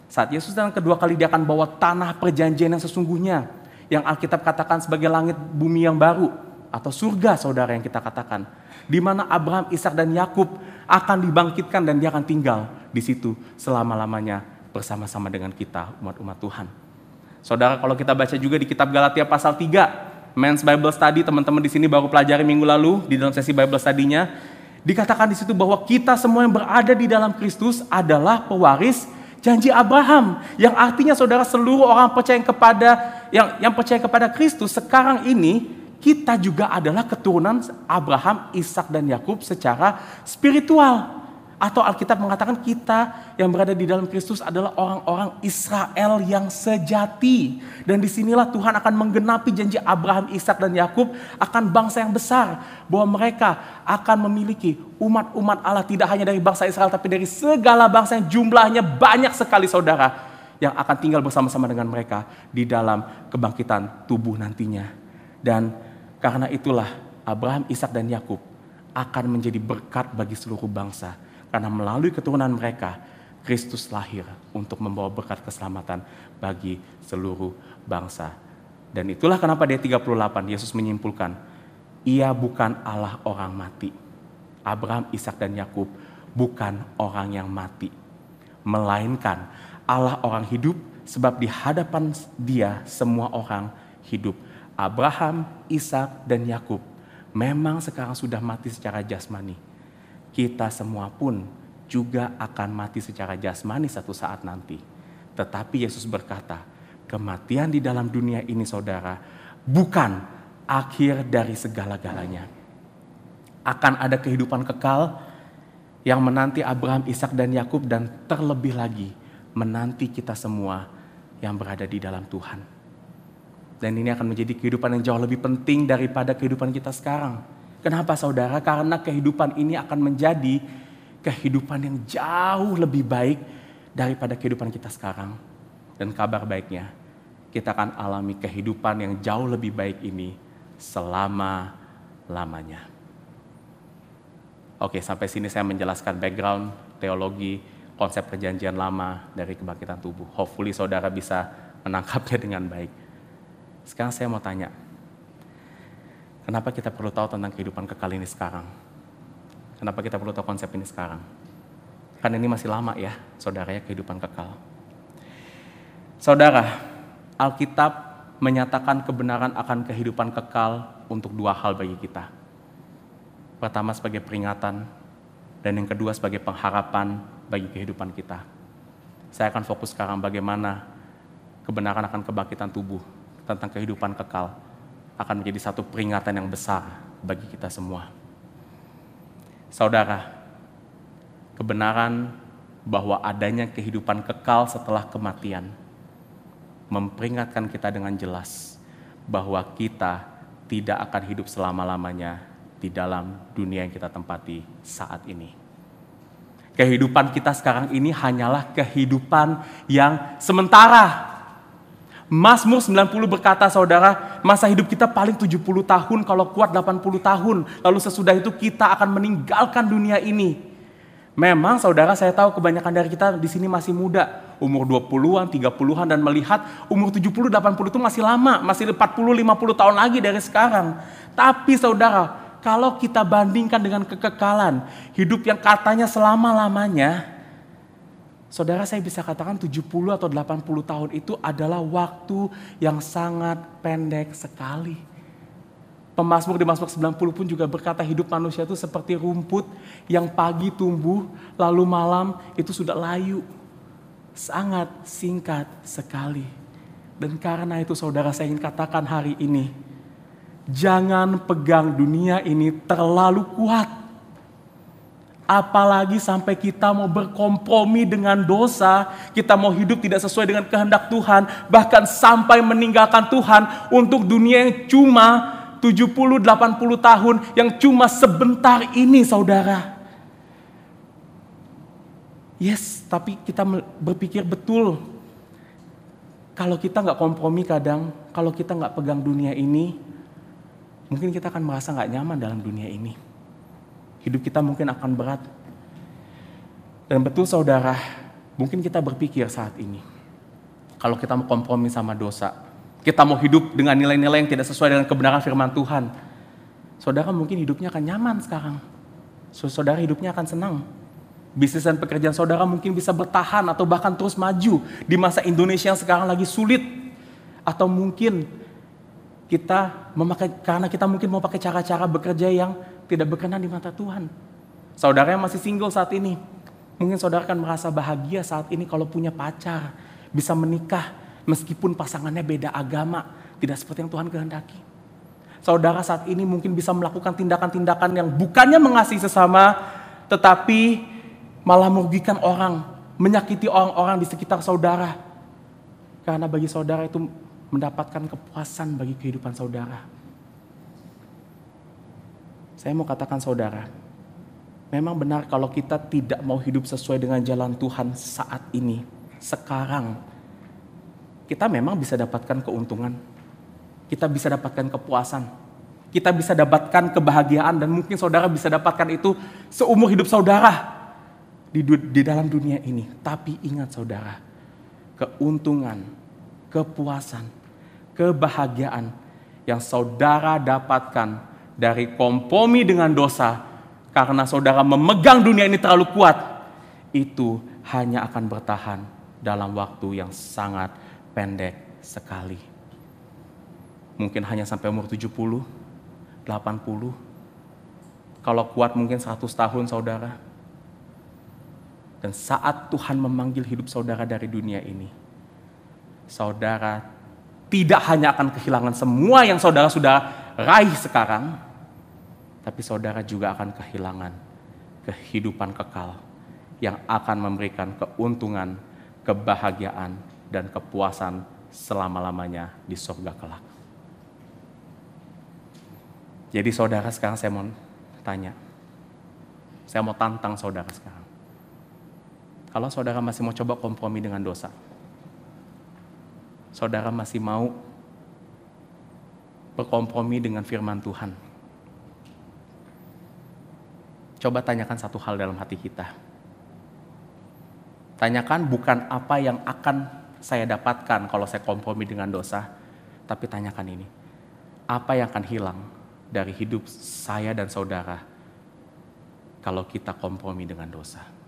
saat Yesus datang kedua kali dia akan bawa tanah perjanjian yang sesungguhnya, yang Alkitab katakan sebagai langit bumi yang baru atau surga saudara yang kita katakan. Di mana Abraham, Ishak, dan Yakub akan dibangkitkan dan dia akan tinggal di situ selama-lamanya bersama-sama dengan kita umat-umat Tuhan. Saudara, kalau kita baca juga di kitab Galatia pasal 3, Men's Bible Study, teman-teman di sini baru pelajari minggu lalu di dalam sesi Bible Study-nya, dikatakan di situ bahwa kita semua yang berada di dalam Kristus adalah pewaris janji Abraham, yang artinya saudara seluruh orang percaya yang percaya kepada Kristus sekarang ini kita juga adalah keturunan Abraham, Ishak, dan Yakub secara spiritual. Atau Alkitab mengatakan kita yang berada di dalam Kristus adalah orang-orang Israel yang sejati. Dan disinilah Tuhan akan menggenapi janji Abraham, Ishak, dan Yakub akan bangsa yang besar. Bahwa mereka akan memiliki umat-umat Allah tidak hanya dari bangsa Israel tapi dari segala bangsa yang jumlahnya banyak sekali saudara. Yang akan tinggal bersama-sama dengan mereka di dalam kebangkitan tubuh nantinya. Dan karena itulah Abraham, Ishak, dan Yakub akan menjadi berkat bagi seluruh bangsa. Karena melalui keturunan mereka, Kristus lahir untuk membawa berkat keselamatan bagi seluruh bangsa. Dan itulah kenapa di ayat 38 Yesus menyimpulkan, Ia bukan Allah orang mati. Abraham, Ishak, dan Yakub bukan orang yang mati, melainkan Allah orang hidup, sebab di hadapan Dia semua orang hidup. Abraham, Ishak, dan Yakub memang sekarang sudah mati secara jasmani. Kita semua pun juga akan mati secara jasmani satu saat nanti. Tetapi Yesus berkata, kematian di dalam dunia ini, saudara, bukan akhir dari segala-galanya. Akan ada kehidupan kekal yang menanti Abraham, Ishak, dan Yakub, dan terlebih lagi menanti kita semua yang berada di dalam Tuhan. Dan ini akan menjadi kehidupan yang jauh lebih penting daripada kehidupan kita sekarang. Kenapa, saudara? Karena kehidupan ini akan menjadi kehidupan yang jauh lebih baik daripada kehidupan kita sekarang. Dan kabar baiknya, kita akan alami kehidupan yang jauh lebih baik ini selama-lamanya. Oke, sampai sini saya menjelaskan background, teologi, konsep perjanjian lama dari kebangkitan tubuh. Hopefully saudara bisa menangkapnya dengan baik. Sekarang saya mau tanya, kenapa kita perlu tahu tentang kehidupan kekal ini sekarang? Kenapa kita perlu tahu konsep ini sekarang? Kan ini masih lama ya, saudara, ya, kehidupan kekal. Saudara, Alkitab menyatakan kebenaran akan kehidupan kekal untuk dua hal bagi kita. Pertama sebagai peringatan, dan yang kedua sebagai pengharapan bagi kehidupan kita. Saya akan fokus sekarang bagaimana kebenaran akan kebangkitan tubuh tentang kehidupan kekal akan menjadi satu peringatan yang besar bagi kita semua. Saudara, kebenaran bahwa adanya kehidupan kekal setelah kematian memperingatkan kita dengan jelas bahwa kita tidak akan hidup selama-lamanya di dalam dunia yang kita tempati saat ini. Kehidupan kita sekarang ini hanyalah kehidupan yang sementara. Mazmur 90 berkata, saudara, masa hidup kita paling 70 tahun, kalau kuat 80 tahun. Lalu sesudah itu kita akan meninggalkan dunia ini. Memang saudara, saya tahu kebanyakan dari kita di sini masih muda. Umur 20-an, 30-an, dan melihat umur 70, 80 itu masih lama. Masih 40, 50 tahun lagi dari sekarang. Tapi saudara, kalau kita bandingkan dengan kekekalan, hidup yang katanya selama-lamanya, saudara, saya bisa katakan 70 atau 80 tahun itu adalah waktu yang sangat pendek sekali. Pemazmur di Mazmur 90 pun juga berkata hidup manusia itu seperti rumput yang pagi tumbuh, lalu malam itu sudah layu. Sangat singkat sekali. Dan karena itu saudara, saya ingin katakan hari ini, jangan pegang dunia ini terlalu kuat. Apalagi sampai kita mau berkompromi dengan dosa, kita mau hidup tidak sesuai dengan kehendak Tuhan, bahkan sampai meninggalkan Tuhan untuk dunia yang cuma 70-80 tahun, yang cuma sebentar ini, saudara. Yes, tapi kita berpikir betul, kalau kita nggak kompromi kadang, kalau kita nggak pegang dunia ini, mungkin kita akan merasa nggak nyaman dalam dunia ini. Hidup kita mungkin akan berat. Dan betul saudara, mungkin kita berpikir saat ini, kalau kita mau kompromi sama dosa, kita mau hidup dengan nilai-nilai yang tidak sesuai dengan kebenaran firman Tuhan, saudara mungkin hidupnya akan nyaman sekarang. Saudara hidupnya akan senang. Bisnis dan pekerjaan saudara mungkin bisa bertahan atau bahkan terus maju di masa Indonesia yang sekarang lagi sulit. Atau mungkin karena kita mungkin mau pakai cara-cara bekerja yang tidak berkenan di mata Tuhan. Saudara yang masih single saat ini, mungkin saudara akan merasa bahagia saat ini kalau punya pacar, bisa menikah meskipun pasangannya beda agama, tidak seperti yang Tuhan kehendaki. Saudara saat ini mungkin bisa melakukan tindakan-tindakan yang bukannya mengasihi sesama, tetapi malah merugikan orang, menyakiti orang-orang di sekitar saudara. Karena bagi saudara itu mendapatkan kepuasan bagi kehidupan saudara. Saya mau katakan saudara, memang benar kalau kita tidak mau hidup sesuai dengan jalan Tuhan saat ini, sekarang, kita memang bisa dapatkan keuntungan, kita bisa dapatkan kepuasan, kita bisa dapatkan kebahagiaan, dan mungkin saudara bisa dapatkan itu seumur hidup saudara di dalam dunia ini. Tapi ingat saudara, keuntungan, kepuasan, kebahagiaan yang saudara dapatkan dari kompromi dengan dosa karena saudara memegang dunia ini terlalu kuat, itu hanya akan bertahan dalam waktu yang sangat pendek sekali. Mungkin hanya sampai umur 70, 80, kalau kuat mungkin 100 tahun saudara. Dan saat Tuhan memanggil hidup saudara dari dunia ini, saudara tidak hanya akan kehilangan semua yang saudara sudah raih sekarang, tapi saudara juga akan kehilangan kehidupan kekal yang akan memberikan keuntungan, kebahagiaan, dan kepuasan selama-lamanya di surga kelak. Jadi saudara, sekarang saya mau tanya, saya mau tantang saudara sekarang. Kalau saudara masih mau coba kompromi dengan dosa, saudara masih mau berkompromi dengan firman Tuhan, coba tanyakan satu hal dalam hati kita. Tanyakan bukan apa yang akan saya dapatkan kalau saya kompromi dengan dosa, tapi tanyakan ini, apa yang akan hilang dari hidup saya dan saudara kalau kita kompromi dengan dosa.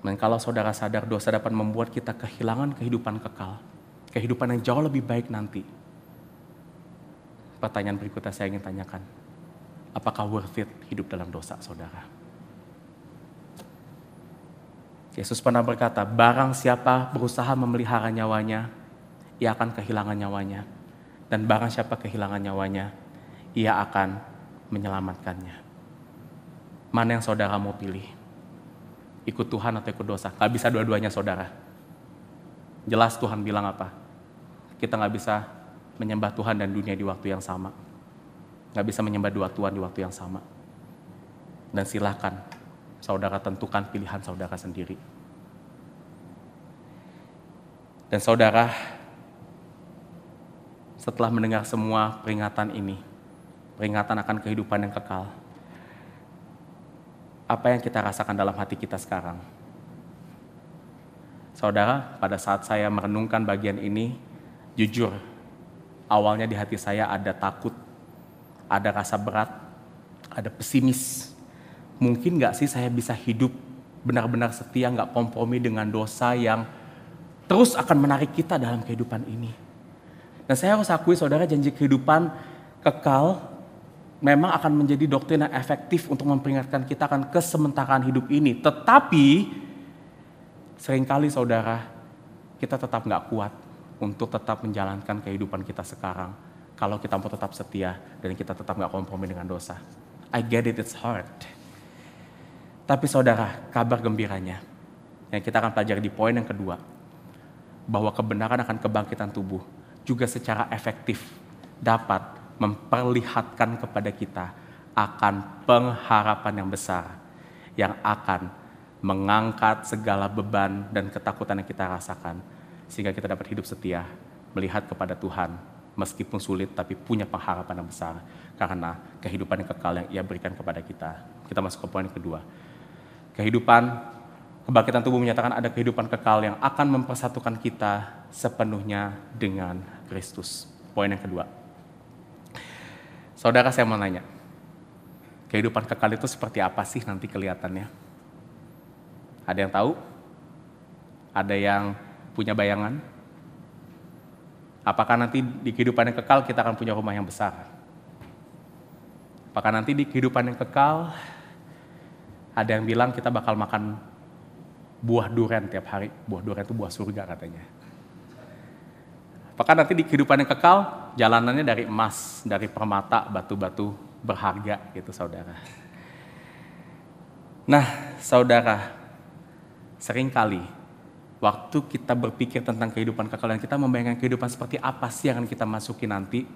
Dan kalau saudara sadar dosa dapat membuat kita kehilangan kehidupan kekal, kehidupan yang jauh lebih baik nanti. Pertanyaan berikutnya saya ingin tanyakan, apakah worth it hidup dalam dosa saudara? Yesus pernah berkata, barang siapa berusaha memelihara nyawanya, ia akan kehilangan nyawanya. Dan barang siapa kehilangan nyawanya, ia akan menyelamatkannya. Mana yang saudara mau pilih? Ikut Tuhan atau ikut dosa? Gak bisa dua-duanya saudara. Jelas Tuhan bilang apa? Kita gak bisa menyembah Tuhan dan dunia di waktu yang sama. Gak bisa menyembah dua Tuhan di waktu yang sama. Dan silakan saudara tentukan pilihan saudara sendiri. Dan saudara, setelah mendengar semua peringatan ini, peringatan akan kehidupan yang kekal, apa yang kita rasakan dalam hati kita sekarang? Saudara, pada saat saya merenungkan bagian ini, jujur, awalnya di hati saya ada takut, ada rasa berat, ada pesimis. Mungkin gak sih saya bisa hidup benar-benar setia, gak kompromi dengan dosa yang terus akan menarik kita dalam kehidupan ini. Dan saya harus akui saudara, janji kehidupan kekal memang akan menjadi doktrin yang efektif untuk memperingatkan kita akan kesementaraan hidup ini. Tetapi seringkali saudara, kita tetap gak kuat untuk tetap menjalankan kehidupan kita sekarang. Kalau kita mau tetap setia dan kita tetap gak kompromi dengan dosa. I get it, it's hard. Tapi saudara, kabar gembiranya yang kita akan pelajari di poin yang kedua, bahwa kebenaran akan kebangkitan tubuh juga secara efektif dapat memperlihatkan kepada kita akan pengharapan yang besar yang akan mengangkat segala beban dan ketakutan yang kita rasakan sehingga kita dapat hidup setia melihat kepada Tuhan meskipun sulit tapi punya pengharapan yang besar karena kehidupan yang kekal yang Ia berikan kepada kita. Kita masuk ke poin kedua. Kebangkitan tubuh menyatakan ada kehidupan kekal yang akan mempersatukan kita sepenuhnya dengan Kristus. Poin yang kedua. Saudara, saya mau nanya, kehidupan kekal itu seperti apa sih nanti kelihatannya? Ada yang tahu? Ada yang punya bayangan? Apakah nanti di kehidupan yang kekal kita akan punya rumah yang besar? Apakah nanti di kehidupan yang kekal ada yang bilang kita bakal makan buah durian tiap hari? Buah durian itu buah surga katanya. Apakah nanti di kehidupan yang kekal jalanannya dari emas, dari permata, batu-batu berharga gitu saudara. Nah saudara, seringkali waktu kita berpikir tentang kehidupan kekal dan kita membayangkan kehidupan seperti apa sih yang akan kita masuki nanti,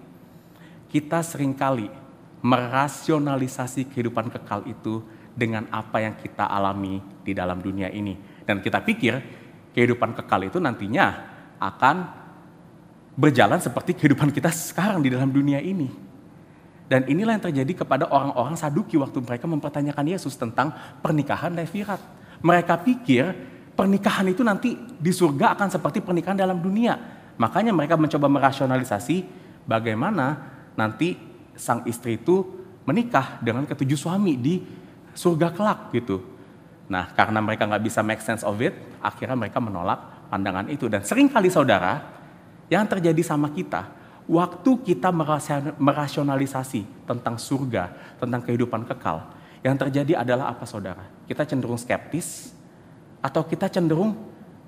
kita seringkali merasionalisasi kehidupan kekal itu dengan apa yang kita alami di dalam dunia ini. Dan kita pikir kehidupan kekal itu nantinya akan berjalan seperti kehidupan kita sekarang di dalam dunia ini. Dan inilah yang terjadi kepada orang-orang Saduki waktu mereka mempertanyakan Yesus tentang pernikahan Levirat. Mereka pikir pernikahan itu nanti di surga akan seperti pernikahan dalam dunia. Makanya mereka mencoba merasionalisasi bagaimana nanti sang istri itu menikah dengan ketujuh suami di surga kelak gitu. Nah, karena mereka nggak bisa make sense of it, akhirnya mereka menolak pandangan itu. Dan seringkali saudara, yang terjadi sama kita, waktu kita merasionalisasi tentang surga, tentang kehidupan kekal, yang terjadi adalah apa saudara? Kita cenderung skeptis, atau kita cenderung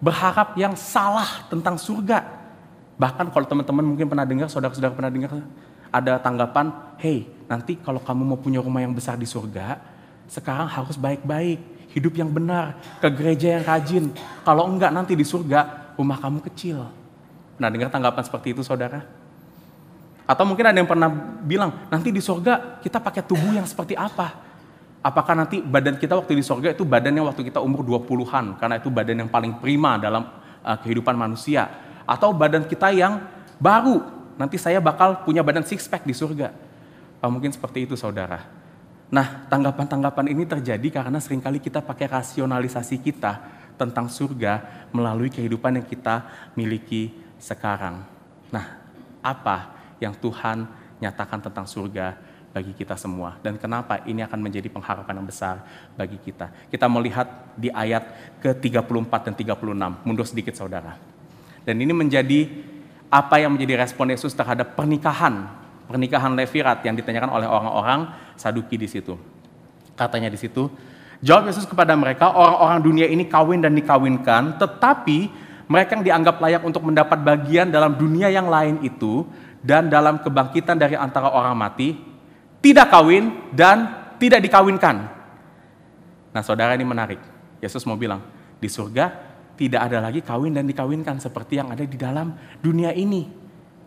berharap yang salah tentang surga. Bahkan kalau teman-teman mungkin pernah dengar, saudara-saudara pernah dengar, ada tanggapan, hey, nanti kalau kamu mau punya rumah yang besar di surga, sekarang harus baik-baik, hidup yang benar, ke gereja yang rajin. Kalau enggak nanti di surga, rumah kamu kecil. Pernah dengar tanggapan seperti itu saudara? Atau mungkin ada yang pernah bilang, nanti di surga kita pakai tubuh yang seperti apa? Apakah nanti badan kita waktu di surga itu badannya waktu kita umur 20-an, karena itu badan yang paling prima dalam kehidupan manusia. Atau badan kita yang baru, nanti saya bakal punya badan six pack di surga. Mungkin seperti itu saudara. Nah, tanggapan-tanggapan ini terjadi karena seringkali kita pakai rasionalisasi kita tentang surga melalui kehidupan yang kita miliki sekarang. Nah, apa yang Tuhan nyatakan tentang surga bagi kita semua, dan kenapa ini akan menjadi pengharapan yang besar bagi kita. Kita melihat di ayat ke-34 dan 36, mundur sedikit saudara. Dan ini menjadi apa yang menjadi respon Yesus terhadap pernikahan Levirat yang ditanyakan oleh orang-orang Saduki di situ. Katanya di situ, jawab Yesus kepada mereka, orang-orang dunia ini kawin dan dikawinkan, tetapi mereka yang dianggap layak untuk mendapat bagian dalam dunia yang lain itu, dan dalam kebangkitan dari antara orang mati, tidak kawin dan tidak dikawinkan. Nah saudara, ini menarik. Yesus mau bilang, di surga tidak ada lagi kawin dan dikawinkan seperti yang ada di dalam dunia ini.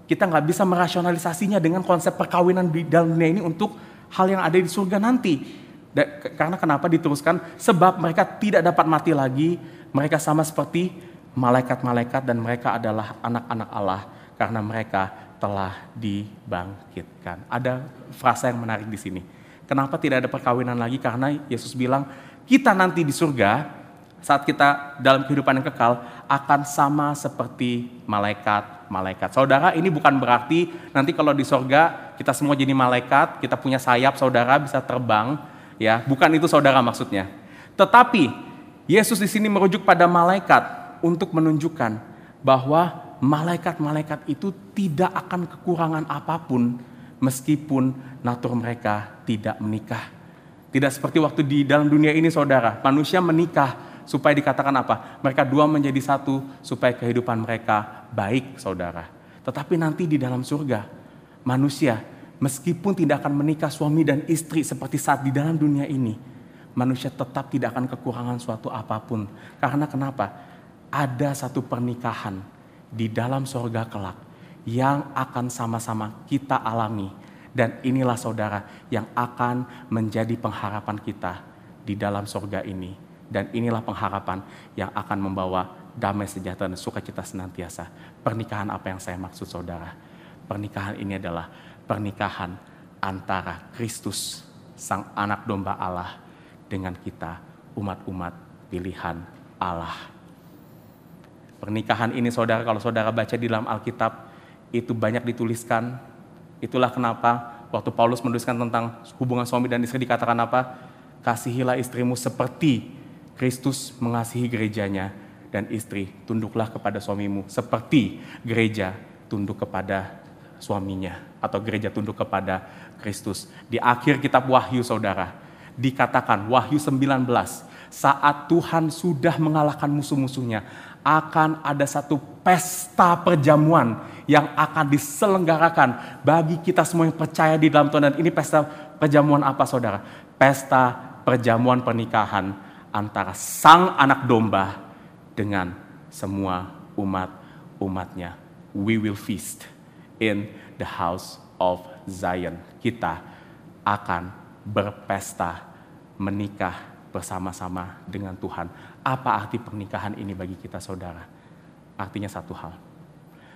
Kita nggak bisa merasionalisasinya dengan konsep perkawinan di dalam dunia ini untuk hal yang ada di surga nanti. Karena kenapa diteruskan? Sebab mereka tidak dapat mati lagi, mereka sama seperti malaikat-malaikat dan mereka adalah anak-anak Allah karena mereka telah dibangkitkan. Ada frasa yang menarik di sini. Kenapa tidak ada perkawinan lagi? Karena Yesus bilang, kita nanti di surga, saat kita dalam kehidupan yang kekal, akan sama seperti malaikat-malaikat. Saudara, ini bukan berarti nanti kalau di surga, kita semua jadi malaikat, kita punya sayap, saudara bisa terbang. Ya, bukan itu saudara maksudnya. Tetapi, Yesus di sini merujuk pada malaikat untuk menunjukkan bahwa malaikat-malaikat itu tidak akan kekurangan apapun meskipun natur mereka tidak menikah. Tidak seperti waktu di dalam dunia ini saudara, manusia menikah supaya dikatakan apa? Mereka dua menjadi satu supaya kehidupan mereka baik saudara. Tetapi nanti di dalam surga, manusia meskipun tidak akan menikah suami dan istri seperti saat di dalam dunia ini, manusia tetap tidak akan kekurangan suatu apapun. Karena kenapa? Ada satu pernikahan di dalam surga kelak yang akan sama-sama kita alami. Dan inilah saudara yang akan menjadi pengharapan kita di dalam surga ini. Dan inilah pengharapan yang akan membawa damai sejahtera dan sukacita senantiasa. Pernikahan apa yang saya maksud saudara? Pernikahan ini adalah pernikahan antara Kristus, Sang Anak Domba Allah, dengan kita, umat-umat pilihan Allah. Pernikahan ini saudara, kalau saudara baca di dalam Alkitab, itu banyak dituliskan. Itulah kenapa waktu Paulus menuliskan tentang hubungan suami dan istri dikatakan apa? Kasihilah istrimu seperti Kristus mengasihi gerejanya, dan istri tunduklah kepada suamimu seperti gereja tunduk kepada suaminya, atau gereja tunduk kepada Kristus. Di akhir kitab Wahyu saudara, dikatakan Wahyu 19, saat Tuhan sudah mengalahkan musuh-musuhnya, akan ada satu pesta perjamuan yang akan diselenggarakan bagi kita semua yang percaya di dalam Tuhan. Dan ini pesta perjamuan apa saudara? Pesta perjamuan pernikahan antara Sang Anak Domba dengan semua umat-umatnya. We will feast in the house of Zion. Kita akan berpesta menikah bersama-sama dengan Tuhan. Apa arti pernikahan ini bagi kita saudara? Artinya satu hal.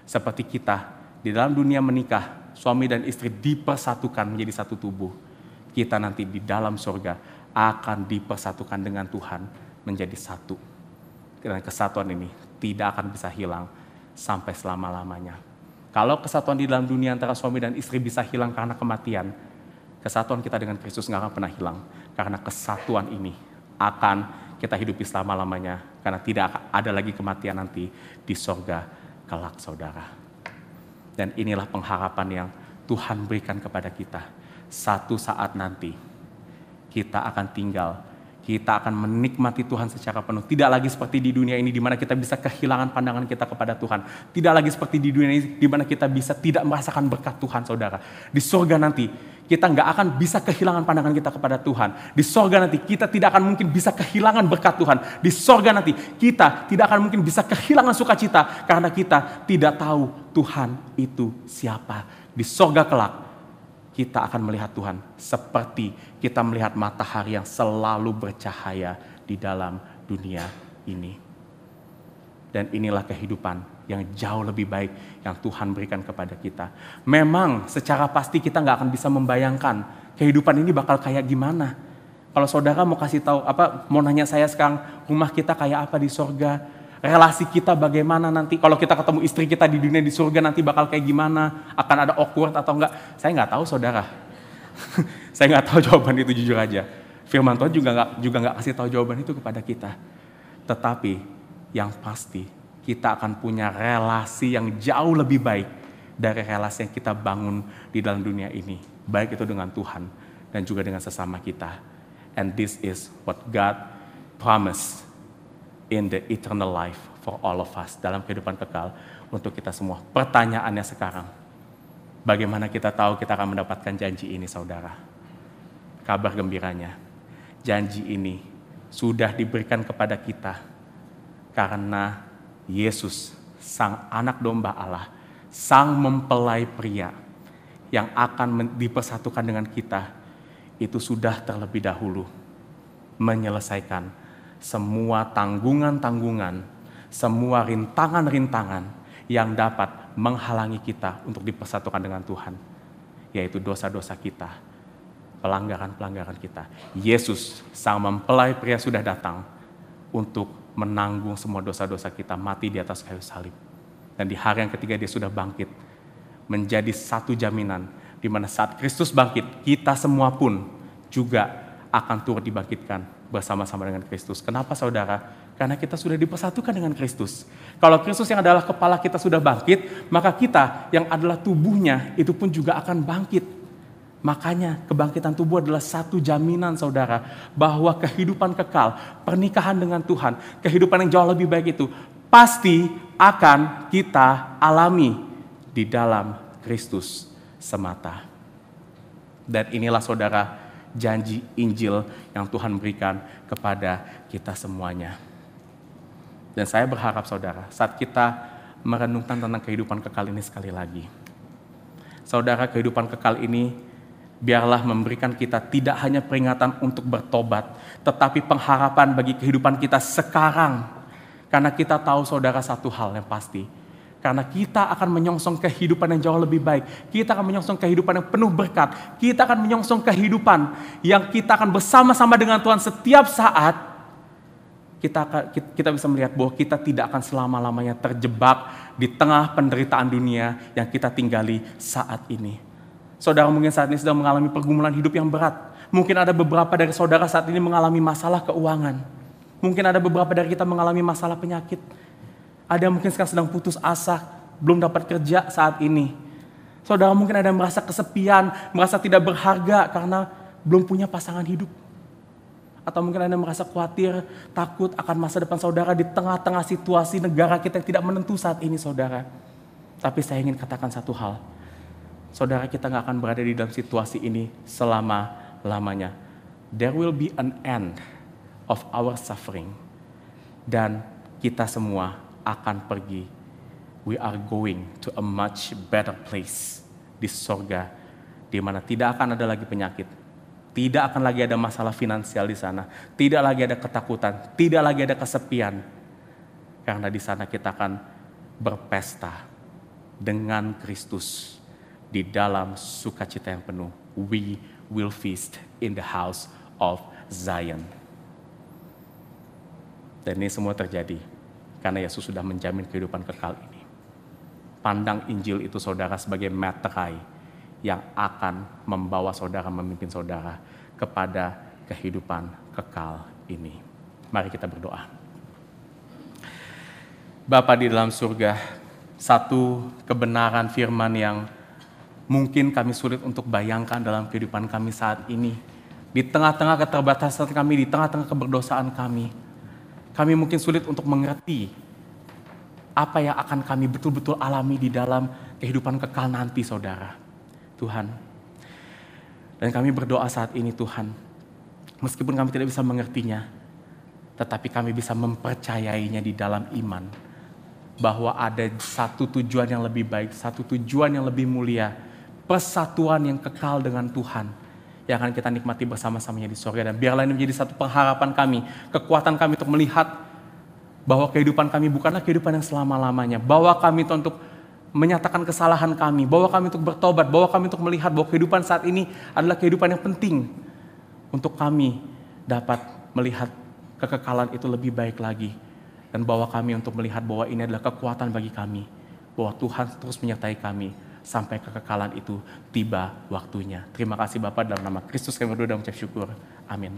Seperti kita di dalam dunia menikah, suami dan istri dipersatukan menjadi satu tubuh. Kita nanti di dalam surga akan dipersatukan dengan Tuhan menjadi satu. Dan kesatuan ini tidak akan bisa hilang sampai selama-lamanya. Kalau kesatuan di dalam dunia antara suami dan istri bisa hilang karena kematian, kesatuan kita dengan Kristus nggak akan pernah hilang. Karena kesatuan ini akan kita hidupi selama-lamanya. Karena tidak ada lagi kematian nanti di sorga kelak, saudara. Dan inilah pengharapan yang Tuhan berikan kepada kita. Satu saat nanti kita akan tinggal, kita akan menikmati Tuhan secara penuh. Tidak lagi seperti di dunia ini di mana kita bisa kehilangan pandangan kita kepada Tuhan. Tidak lagi seperti di dunia ini di mana kita bisa tidak merasakan berkat Tuhan, saudara. Di surga nanti kita nggak akan bisa kehilangan pandangan kita kepada Tuhan. Di surga nanti kita tidak akan mungkin bisa kehilangan berkat Tuhan. Di surga nanti kita tidak akan mungkin bisa kehilangan sukacita karena kita tidak tahu Tuhan itu siapa. Di surga kelak kita akan melihat Tuhan seperti kita melihat matahari yang selalu bercahaya di dalam dunia ini. Dan inilah kehidupan yang jauh lebih baik yang Tuhan berikan kepada kita. Memang secara pasti kita nggak akan bisa membayangkan kehidupan ini bakal kayak gimana. Kalau saudara mau kasih tahu mau nanya saya sekarang rumah kita kayak apa di surga, relasi kita bagaimana nanti, kalau kita ketemu istri kita di dunia di surga nanti bakal kayak gimana, akan ada awkward atau enggak, saya nggak tahu, saudara. Saya nggak tahu jawaban itu, jujur aja. Firman Tuhan juga nggak kasih tahu jawaban itu kepada kita. Tetapi yang pasti kita akan punya relasi yang jauh lebih baik dari relasi yang kita bangun di dalam dunia ini, baik itu dengan Tuhan dan juga dengan sesama kita. And this is what God promised in the eternal life for all of us, dalam kehidupan kekal untuk kita semua. Pertanyaannya sekarang, bagaimana kita tahu kita akan mendapatkan janji ini, saudara? Kabar gembiranya, janji ini sudah diberikan kepada kita karena Yesus, Sang Anak Domba Allah, Sang Mempelai Pria yang akan dipersatukan dengan kita, itu sudah terlebih dahulu menyelesaikan semua tanggungan-tanggungan, semua rintangan-rintangan yang dapat menghalangi kita untuk dipersatukan dengan Tuhan, yaitu dosa-dosa kita, pelanggaran-pelanggaran kita. Yesus, Sang Mempelai Pria, sudah datang untuk menanggung semua dosa-dosa kita, mati di atas kayu salib. Dan di hari yang ketiga dia sudah bangkit, menjadi satu jaminan, di mana saat Kristus bangkit, kita semua pun juga akan turut dibangkitkan bersama-sama dengan Kristus. Kenapa, saudara? Karena kita sudah dipersatukan dengan Kristus. Kalau Kristus yang adalah kepala kita sudah bangkit, maka kita yang adalah tubuhnya itu pun juga akan bangkit. Makanya kebangkitan tubuh adalah satu jaminan, saudara, bahwa kehidupan kekal, pernikahan dengan Tuhan, kehidupan yang jauh lebih baik itu pasti akan kita alami di dalam Kristus semata. Dan inilah, saudara, janji Injil yang Tuhan berikan kepada kita semuanya. Dan saya berharap, saudara, saat kita merenungkan tentang kehidupan kekal ini sekali lagi, saudara, kehidupan kekal ini biarlah memberikan kita tidak hanya peringatan untuk bertobat, tetapi pengharapan bagi kehidupan kita sekarang. Karena kita tahu, saudara, satu hal yang pasti, karena kita akan menyongsong kehidupan yang jauh lebih baik. Kita akan menyongsong kehidupan yang penuh berkat. Kita akan menyongsong kehidupan yang kita akan bersama-sama dengan Tuhan setiap saat. Kita bisa melihat bahwa kita tidak akan selama-lamanya terjebak di tengah penderitaan dunia yang kita tinggali saat ini. Saudara mungkin saat ini sedang mengalami pergumulan hidup yang berat. Mungkin ada beberapa dari saudara saat ini mengalami masalah keuangan. Mungkin ada beberapa dari kita mengalami masalah penyakit. Ada yang mungkin sekarang sedang putus asa, belum dapat kerja saat ini. Saudara mungkin ada yang merasa kesepian, merasa tidak berharga karena belum punya pasangan hidup. Atau mungkin ada yang merasa khawatir, takut akan masa depan saudara di tengah-tengah situasi negara kita yang tidak menentu saat ini, saudara. Tapi saya ingin katakan satu hal. Saudara, kita gak akan berada di dalam situasi ini selama-lamanya. There will be an end of our suffering. Dan kita semua akan pergi. We are going to a much better place di sorga, di mana tidak akan ada lagi penyakit, tidak akan lagi ada masalah finansial di sana, tidak lagi ada ketakutan, tidak lagi ada kesepian, karena di sana kita akan berpesta dengan Kristus di dalam sukacita yang penuh. We will feast in the house of Zion. Dan ini semua terjadi karena Yesus sudah menjamin kehidupan kekal ini. pandang Injil itu saudara sebagai materai yang akan membawa saudara, memimpin saudara kepada kehidupan kekal ini. Mari kita berdoa. Bapa di dalam surga, satu kebenaran firman yang mungkin kami sulit untuk bayangkan dalam kehidupan kami saat ini. Di tengah-tengah keterbatasan kami, di tengah-tengah keberdosaan kami mungkin sulit untuk mengerti apa yang akan kami betul-betul alami di dalam kehidupan kekal nanti, saudara. Tuhan, dan kami berdoa saat ini, Tuhan, meskipun kami tidak bisa mengertinya, tetapi kami bisa mempercayainya di dalam iman, bahwa ada satu tujuan yang lebih baik, satu tujuan yang lebih mulia, persatuan yang kekal dengan Tuhan, yang akan kita nikmati bersama-samanya di surga. Dan biarlah ini menjadi satu pengharapan kami, kekuatan kami untuk melihat bahwa kehidupan kami bukanlah kehidupan yang selama-lamanya, bahwa kami untuk menyatakan kesalahan kami, bahwa kami untuk bertobat, bahwa kami untuk melihat bahwa kehidupan saat ini adalah kehidupan yang penting untuk kami dapat melihat kekekalan itu lebih baik lagi, dan bahwa kami untuk melihat bahwa ini adalah kekuatan bagi kami, bahwa Tuhan terus menyertai kami sampai kekekalan itu tiba waktunya. Terima kasih Bapa, dalam nama Kristus kami berdoa dan mengucap syukur. Amin.